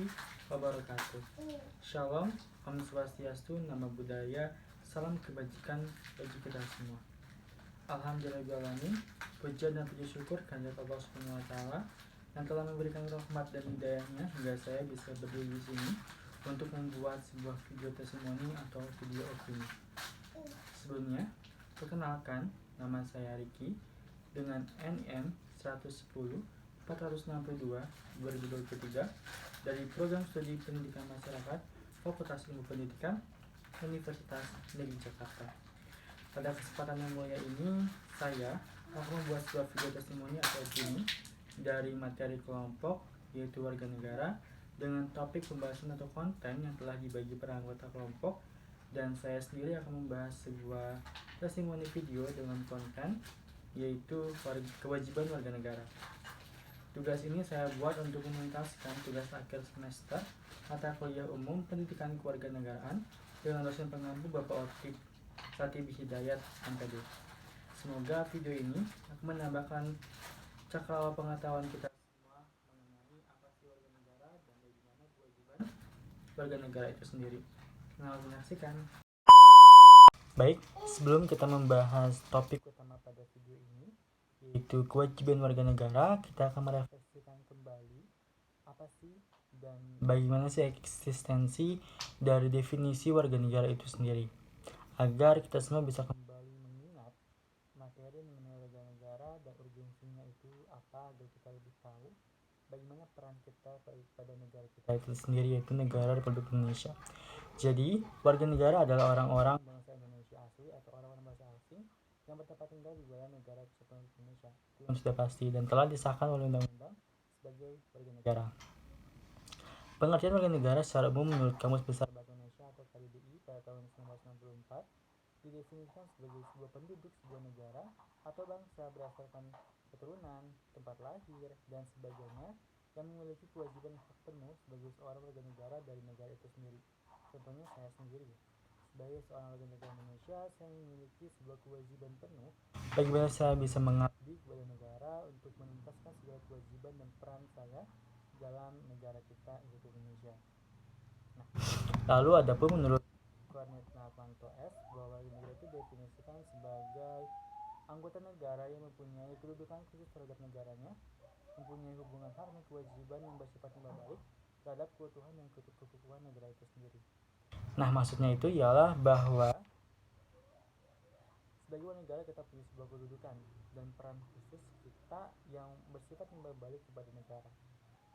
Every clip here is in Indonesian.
warahmatullahi wabarakatuh. Shalom, Om Swastiastu, Nama Budaya, Salam Kebajikan bagi kita semua. Alhamdulillahirrahmanirrahim. Puja dan puji syukur kehadirat Allah Subhanahu wa taala yang telah memberikan rahmat dan hidayahnya hingga saya bisa berdiri di sini untuk membuat sebuah video testimoni atau video opini. Sebelumnya, perkenalkan, nama saya Riki dengan NM 110 462 2023 dari Program Studi Pendidikan Masyarakat Fakultas Ilmu Pendidikan Universitas Negeri Jakarta. Pada kesempatan yang mulia ini, saya akan membuat sebuah video testimoni atau opini dari materi kelompok, yaitu warga negara, dengan topik pembahasan atau konten yang telah dibagi per anggota kelompok, dan saya sendiri akan membahas sebuah testimoni video dengan konten, yaitu kewajiban warga negara. Tugas ini saya buat untuk menuntaskan tugas akhir semester mata kuliah umum pendidikan kewarganegaraan dengan dosen pengampu Bapak Otip Ratibi Hidayat MPD. Semoga video ini akan menambahkan cakrawala pengetahuan kita semua mengenai apa sih warga negara dan bagaimana kewajiban warga negara itu sendiri. Selamat menyaksikan. Baik, sebelum kita membahas topik utama pada video ini, yaitu kewajiban warga negara, kita akan merefleksikan kembali apa sih dan bagaimana sih eksistensi dari definisi warga negara itu sendiri, agar kita semua bisa kembali mengingat materi mengenai warga negara dan urgensinya itu apa, agar kita lebih tahu bagaimana peran kita pada negara kita itu sendiri, yaitu negara Republik Indonesia. Jadi, warga negara adalah orang-orang bangsa Indonesia asli atau orang-orang bangsa asing yang bertempat tinggal di wilayah negara Kesatuan Republik Indonesia. Itu yang sudah pasti dan telah disahkan oleh undang-undang sebagai warga negara. Pengertian warga negara secara umum menurut Kamus Besar Bahasa Indonesia atau KBBI pada tahun 1964 didefinisikan sebagai sebuah penduduk sebuah negara atau bangsa berdasarkan keturunan, tempat lahir, dan sebagainya yang memiliki kewajiban hak penuh sebagai seorang warga negara dari negara itu sendiri. Contohnya saya sendiri, sebagai seorang warga negara Indonesia, saya memiliki sebuah kewajiban penuh bagaimana saya bisa mengabdi kepada negara untuk menuntaskan segala kewajiban dan peran saya dalam negara kita, yaitu Indonesia. Nah, lalu adapun menurut Kornet Navanto S, bahwa warga negara itu definisikan sebagai anggota negara yang mempunyai kedudukan khusus terhadap negaranya, mempunyai hubungan hak dan kewajiban yang bersifat timbal balik terhadap keutuhan dan keutuhan negara itu sendiri. Nah, maksudnya itu ialah bahwa sebagai warga negara kita punya sebuah kedudukan dan peran khusus kita yang bersifat timbal balik kepada negara.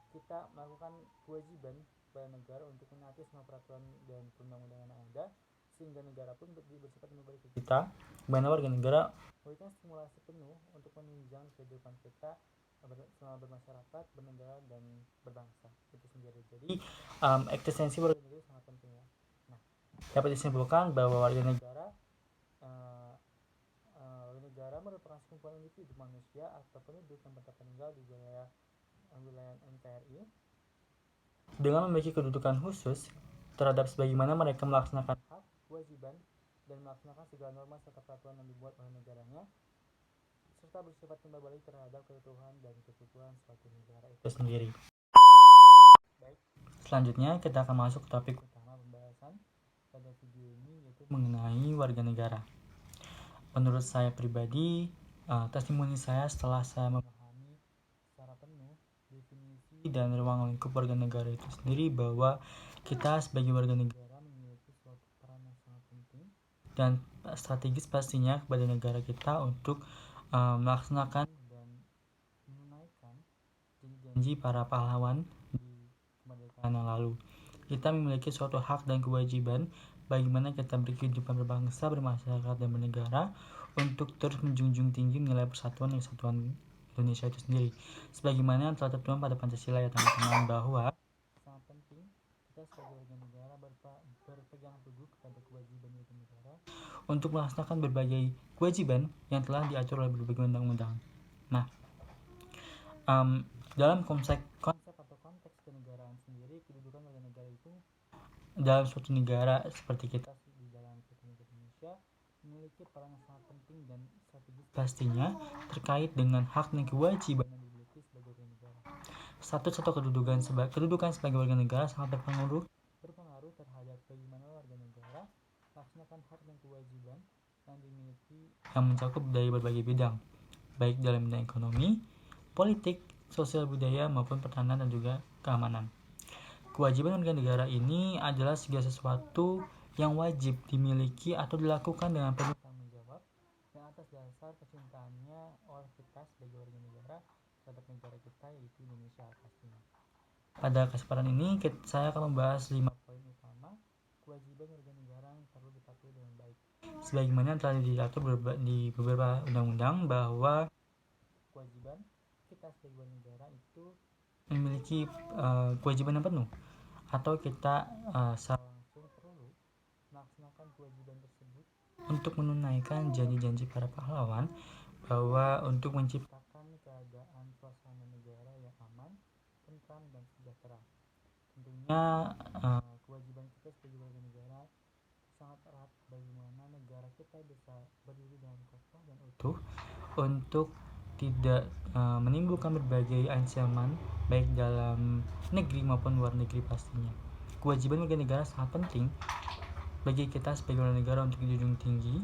Kita melakukan kewajiban kepada negara untuk menaati semua peraturan dan perundang-undangan yang ada, sehingga negara pun bersifat timbal balik ke kita, mana warga negara memberikan stimulasi penuh untuk menunjang kehidupan kita selama bermasyarakat, bernegara, dan berbangsa itu sendiri. Jadi eksistensi warga negara sangat penting ya. Nah, dapat disimpulkan bahwa warga negara merupakan sekumpulan individu manusia atau penduduk yang bertempat tinggal di wilayah NKRI dengan memiliki kedudukan khusus terhadap sebagaimana mereka melaksanakan hak, kewajiban, dan melaksanakan segala norma serta peraturan yang dibuat oleh negaranya, serta bersifat timbal balik terhadap keutuhan dan keutuhan suatu negara itu sendiri. Baik, selanjutnya kita akan masuk ke topik utama pembahasan pada video ini, yaitu mengenai warga negara. Menurut saya pribadi, testimoni saya setelah saya memahami secara penuh definisi dan ruang lingkup warga negara itu sendiri, bahwa kita sebagai warga negara memiliki suatu peran yang sangat penting dan strategis pastinya kepada negara kita untuk melaksanakan dan menunaikan janji-janji para pahlawan di kemerdekaan yang lalu. Kita memiliki suatu hak dan kewajiban bagaimana kita berkehidupan berbangsa, bermasyarakat, dan bernegara untuk terus menjunjung tinggi nilai persatuan dan kesatuan Indonesia itu sendiri. Sebagaimana yang telah tertuang pada Pancasila ya teman-teman, bahwa sangat penting kita sebagai warga negara berpegang teguh kepada kewajiban warga negara untuk melaksanakan berbagai kewajiban yang telah diatur oleh berbagai undang-undang. Nah, dalam konsep atau konteks kenegaraan sendiri, kedudukan warga negara itu dalam suatu negara seperti kita di dalam Republik Indonesia memiliki peran yang sangat penting dan strategis pastinya terkait dengan hak dan kewajiban yang dimiliki sebagai warga negara. status atau kedudukan sebagai warga negara sangat berpengaruh terhadap bagaimana warga negara melaksanakan hak dan kewajiban yang dimiliki yang mencakup dari berbagai bidang, baik dalam bidang ekonomi, politik, sosial budaya maupun pertahanan dan juga keamanan. Kewajiban warga negara ini adalah segala sesuatu yang wajib dimiliki atau dilakukan dengan penuh tanggung jawab dan atas dasar kecintaannya oleh kita sebagai warga negara terhadap negara kita, yaitu Indonesia pastinya. Pada kesempatan ini saya akan membahas 5 poin utama kewajiban warga negara yang perlu dipatuhi dengan baik. Sebagaimana telah diatur di beberapa undang-undang bahwa kewajiban kita sebagai warga negara itu memiliki kewajiban yang penuh, atau kita secara langsung perlu melaksanakan kewajiban tersebut untuk menunaikan janji-janji para pahlawan bahwa untuk menciptakan keadaan suasana negara yang aman, tentram dan sejahtera. Tentunya kewajiban kita sebagai warga negara sangat erat bagaimana negara kita bisa berdiri dengan kokoh dan utuh untuk tidak menimbulkan berbagai ancaman baik dalam negeri maupun luar negeri pastinya. Kewajiban warga negara sangat penting bagi kita sebagai warga negara untuk dijunjung tinggi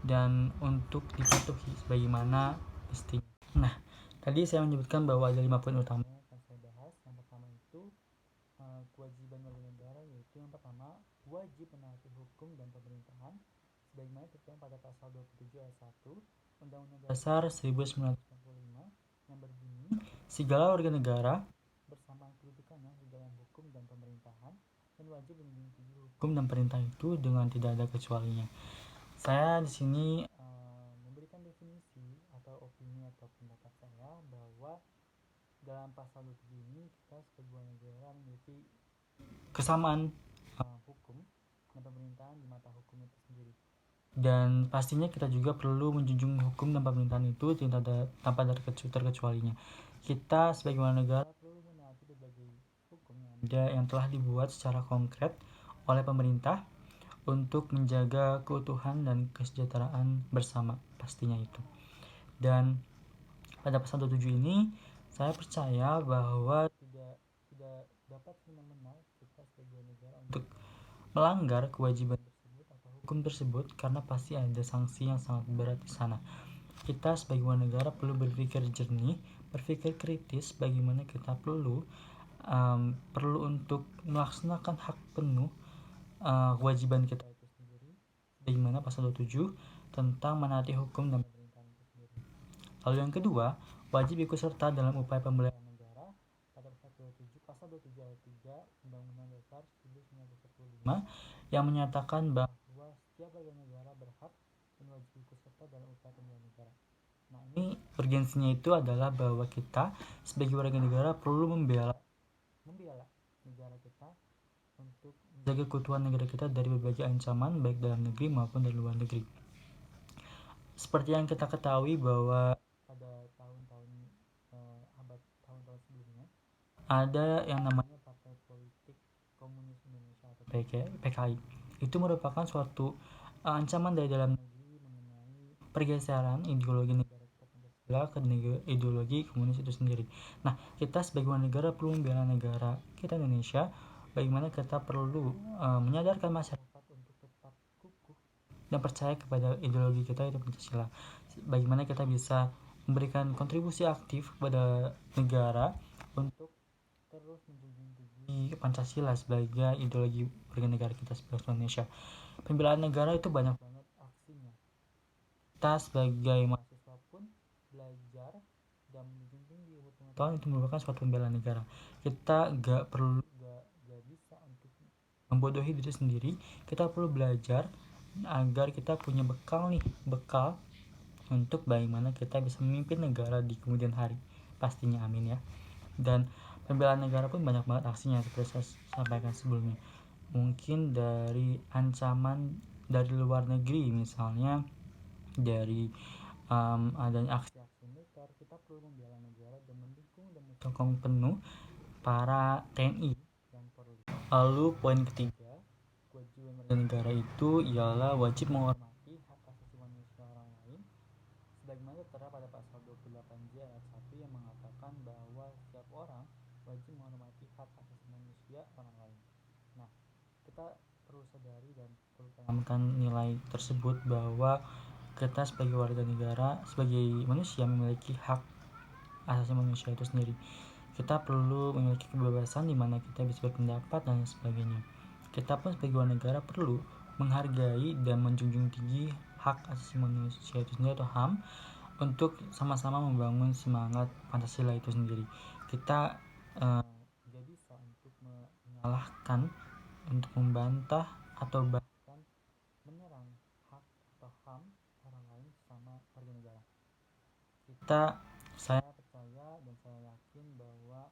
dan untuk dipatuhi sebagaimana mestinya. Nah, tadi saya menyebutkan bahwa ada 5 poin utama yang akan saya bahas. Yang pertama itu kewajiban warga negara, yaitu yang pertama wajib menaati hukum dan pemerintahan sebagaimana tertuang pada pasal 27 ayat 1 Undang-Undang Dasar 1945 yang berbunyi, segala warga negara bersamaan kedudukannya di dalam hukum dan pemerintahan dan wajib menjunjung tinggi hukum dan perintah itu dengan tidak ada kecualinya. Saya di sini memberikan definisi atau opini atau pendapat saya bahwa dalam pasal 27 ini kita sebagai warga negara memiliki kesamaan hukum dan pemerintahan di mata hukum itu sendiri. Dan pastinya kita juga perlu menjunjung hukum dan pemerintahan itu tanpa terkecualinya. Kita sebagai warga negara perlu menaati berbagai hukum yang telah dibuat secara konkret oleh pemerintah untuk menjaga keutuhan dan kesejahteraan bersama pastinya itu. Dan pada pasal 27 ini saya percaya bahwa tidak dapat semena-mena kita sebagai negara untuk melanggar kewajiban tersebut atau hukum tersebut, karena pasti ada sanksi yang sangat berat di sana. Kita sebagai warga negara perlu berpikir jernih, berpikir kritis bagaimana kita perlu untuk melaksanakan hak penuh kewajiban kita itu sendiri, bagaimana pasal 27 tentang menaati hukum dan pemerintahan itu sendiri. Lalu yang kedua, wajib ikut serta dalam upaya pemberdayaan negara pada pasal 27 ayat 3 Undang-Undang Dasar 1945 yang menyatakan bahwa setiap warga negara berhak dan wajib ikut serta dalam upaya pemberdayaan negara. Nah, ini urgensinya itu adalah bahwa kita sebagai warga negara perlu membela negara kita untuk menjaga keutuhan negara kita dari berbagai ancaman baik dalam negeri maupun dari luar negeri. Seperti yang kita ketahui bahwa pada tahun-tahun sebelumnya ada yang namanya Partai Politik Komunis Indonesia atau PKI. Itu merupakan suatu ancaman dari dalam negeri mengenai pergeseran ideologi negara kita Pancasila ke ideologi komunis itu sendiri. Nah, kita sebagai warga negara perlu membela negara kita Indonesia. Bagaimana kita perlu menyadarkan masyarakat untuk tetap kukuh dan percaya kepada ideologi kita itu Pancasila. Bagaimana kita bisa memberikan kontribusi aktif kepada negara untuk terus menjunjung tinggi Pancasila sebagai ideologi warga negara kita sebagai Indonesia. Pembelaan negara itu banyak banget aksinya. Kita sebagai mahasiswa pun belajar dan menjunjung tinggi pengetahuan itu merupakan suatu pembelaan negara. Kita gak bisa untuk membodohi diri sendiri. Kita perlu belajar agar kita punya bekal untuk bagaimana kita bisa memimpin negara di kemudian hari pastinya, amin ya. Dan pembelaan negara pun banyak banget aksinya seperti saya sampaikan sebelumnya, mungkin dari ancaman dari luar negeri, misalnya dari adanya aksi-aksi militer. Kita perlu membela negara dan mendukung dan mendukung penuh para TNI dan Polri. Lalu poin ketiga, kewajiban warga negara itu ialah wajib menghormati hak asasi manusia orang lain sebagaimana tertera pada pasal 28J ayat 1 yang mengatakan bahwa setiap orang wajib menghormati hak asasi manusia orang lain. Nah, kita perlu sadari dan perlu tanamkan nilai tersebut bahwa kita sebagai warga negara, sebagai manusia memiliki hak asasi manusia itu sendiri. Kita perlu memiliki kebebasan di mana kita bisa berpendapat dan sebagainya. Kita pun sebagai warga negara perlu menghargai dan menjunjung tinggi hak asasi manusia itu sendiri atau HAM untuk sama-sama membangun semangat Pancasila itu sendiri. Kita tidak bisa untuk menyalahkan, untuk membantah atau bahkan menyerang hak atau HAM orang lain sama warga negara. Saya percaya dan saya yakin bahwa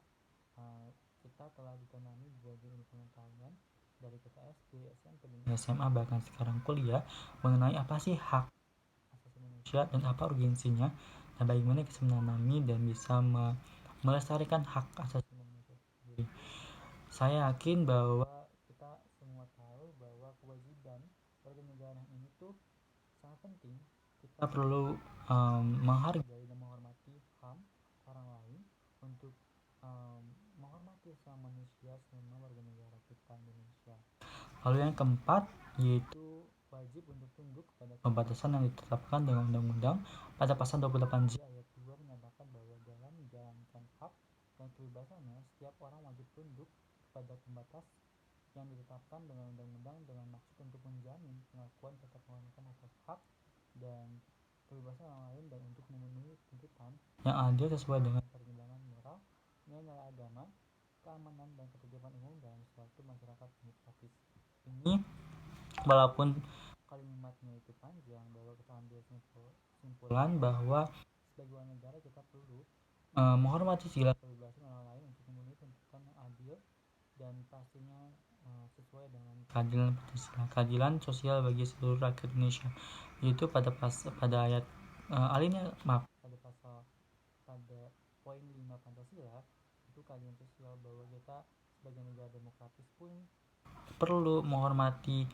kita telah ditanami berbagai ilmu pengetahuan dari kita SD, SMP, dan SMA, bahkan sekarang kuliah mengenai apa sih hak asasi manusia dan apa urgensinya dan bagaimana kita menanami dan bisa melestarikan hak asasi manusia sendiri. Saya yakin bahwa kita semua tahu bahwa kewajiban warga negara ini tuh sangat penting. Kita perlu menghargai dan menghormati HAM orang lain untuk menghormati sama manusia sama warga negara kita Indonesia. Lalu yang keempat yaitu wajib untuk tunduk pada pembatasan yang ditetapkan dengan undang-undang. Pada pasal 28J ayat 2 menyatakan bahwa dalam menjalankan hak dan kebebasannya setiap orang wajib tunduk pada pembatas yang ditetapkan dengan undang-undang dengan maksud untuk menjamin pengakuan serta penghormatan atas hak dan kebebasan orang lain dan untuk memenuhi tuntutan yang adil sesuai dengan pertimbangan moral, nilai agama, keamanan dan ketertiban umum dalam suatu masyarakat demokratis. Ini walaupun kalimatnya itu panjang, bahwa kita ambil kesimpulan bahwa sebagai warga negara kita perlu menghormati segala kebebasan orang lain untuk memenuhi tuntutan yang adil dan pastinya sesuai dengan keadilan sosial bagi seluruh rakyat Indonesia. Yaitu pada ayat pada poin 5 Pancasila itu keadilan sosial, bahwa kita sebagai negara demokratis pun perlu menghormati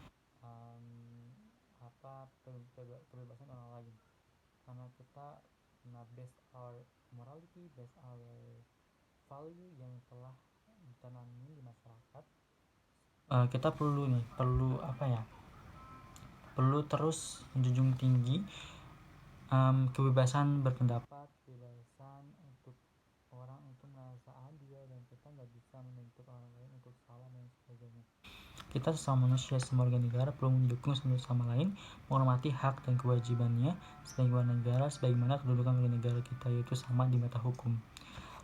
kebebasan orang lain, karena kita base our morality, base our value yang telah ditanami di masyarakat. Kita perlu terus menjunjung tinggi kebebasan berpendapat, kebebasan untuk orang untuk merasa adil, dan kita nggak bisa menuntut orang lain untuk salah dan sebagainya. Kita sesama manusia, semua warga negara perlu mendukung satu sama lain, menghormati hak dan kewajibannya sebagai warga negara, sebagaimana kedudukan warga negara kita yaitu sama di mata hukum.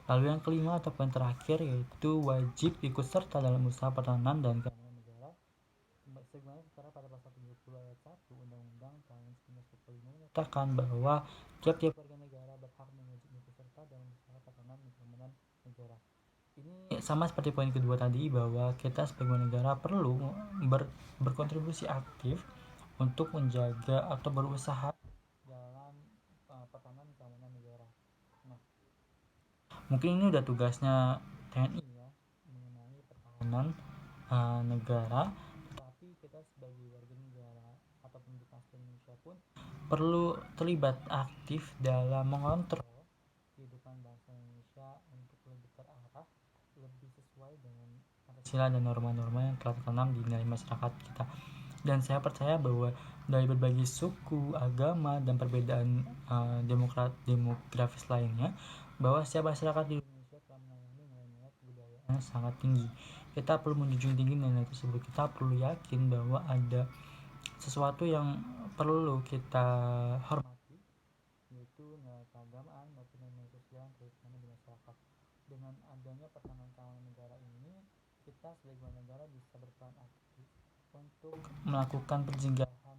Lalu yang kelima atau poin terakhir yaitu wajib ikut serta dalam usaha pertahanan dan keamanan negara, sebagaimana tertera pada pasal 70 ayat 1 Undang-Undang tahun 1945 menyatakan bahwa tiap-tiap warga negara berhak dan wajib ikut serta dalam usaha pertahanan dan keamanan negara. Ini sama seperti poin kedua tadi, bahwa kita sebagai negara perlu berkontribusi aktif untuk menjaga atau berusaha dalam pertahanan keamanan negara. Nah, mungkin ini udah tugasnya TNI ya mengenai pertahanan negara, tetapi kita sebagai warga negara atau penduduk asli Indonesia pun perlu terlibat aktif dalam mengontrol kehidupan bangsa Indonesia untuk lebih terarah, lebih sesuai dengan Pancasila dan norma-norma yang telah tertanam di nilai masyarakat kita. Dan saya percaya bahwa dari berbagai suku, agama, dan perbedaan demografis lainnya, bahwa setiap masyarakat di Indonesia telah mengalami nilai-nilai kebudayaan yang sangat tinggi. Kita perlu menjunjung tinggi nilai tersebut. Kita perlu yakin bahwa ada sesuatu yang perlu kita hormati, yaitu nilai keagamaan maupun nilai sosial yang tertanam di masyarakat. Dengan adanya pertahanan keamanan negara ini, kita sebagai negara bisa berperan aktif untuk melakukan pencegahan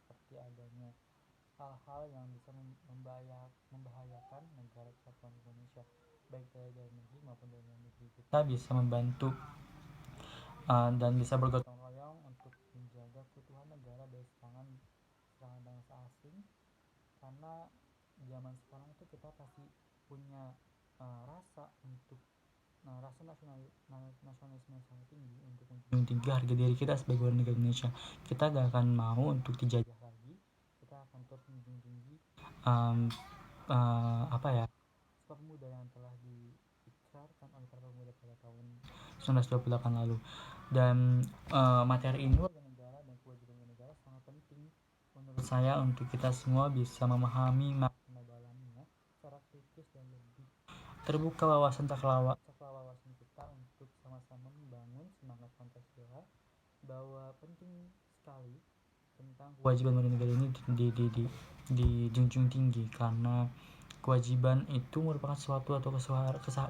seperti adanya hal-hal yang bisa membahayakan negara kesatuan Indonesia, baik dari dalam negeri maupun dari luar negeri. Kita bisa membantu dan bisa bergotong royong untuk menjaga keutuhan negara dari serangan bangsa asing, karena zaman sekarang itu kita pasti punya rasa nasionalisme yang sangat tinggi untuk menjunjung tinggi harga diri kita sebagai warga negara Indonesia. Kita gak akan mau untuk dijajah lagi. Kita akan terus menjunjung tinggi yang telah diikrarkan oleh para pemuda pada tahun 1928 lalu. Dan materi ini warga negara dan kewajiban warga negara sangat penting menurut saya untuk kita semua bisa memahami makna dalamnya secara kritis dan lebih terbuka wawasan wawasan kita untuk sama-sama membangun semangat Pancasila bahwa penting sekali tentang kewajiban warga negara ini dijunjung tinggi, karena kewajiban itu merupakan suatu atau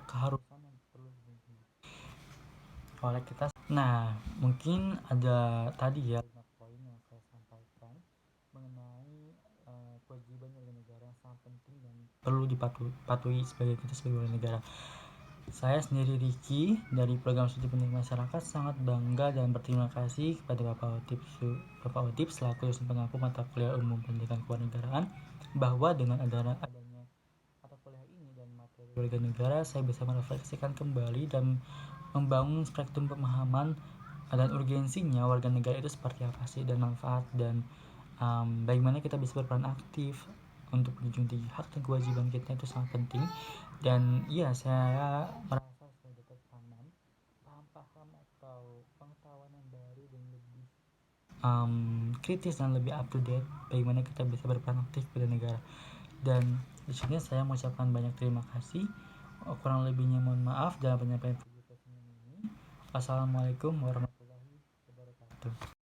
keharusan yang perlu dijunjung oleh kita. Nah, mungkin ada tadi ya 5 poin yang saya sampaikan mengenai kewajiban warga negara yang sangat penting dan perlu dipatuhi sebagai kita sebagai warga negara. Saya sendiri Riki dari program studi pendidikan masyarakat sangat bangga dan berterima kasih kepada Bapak Otip selaku dosen pengampu mata kuliah umum pendidikan kewarganegaraan, bahwa dengan adanya mata kuliah ini dan materi warga negara, saya bisa merefleksikan kembali dan membangun spektrum pemahaman dan urgensinya warga negara itu seperti apa sih, dan manfaat dan bagaimana kita bisa berperan aktif untuk menjunjung tinggi hak dan kewajiban kita itu sangat penting. Dan iya, saya merasa saya dapat paham atau pengetahuan yang baru dan lebih kritis dan lebih up to date bagaimana kita bisa berperan aktif pada negara. Dan di sini saya mengucapkan banyak terima kasih, kurang lebihnya mohon maaf dalam penyampaian video ini. Wassalamualaikum warahmatullahi wabarakatuh.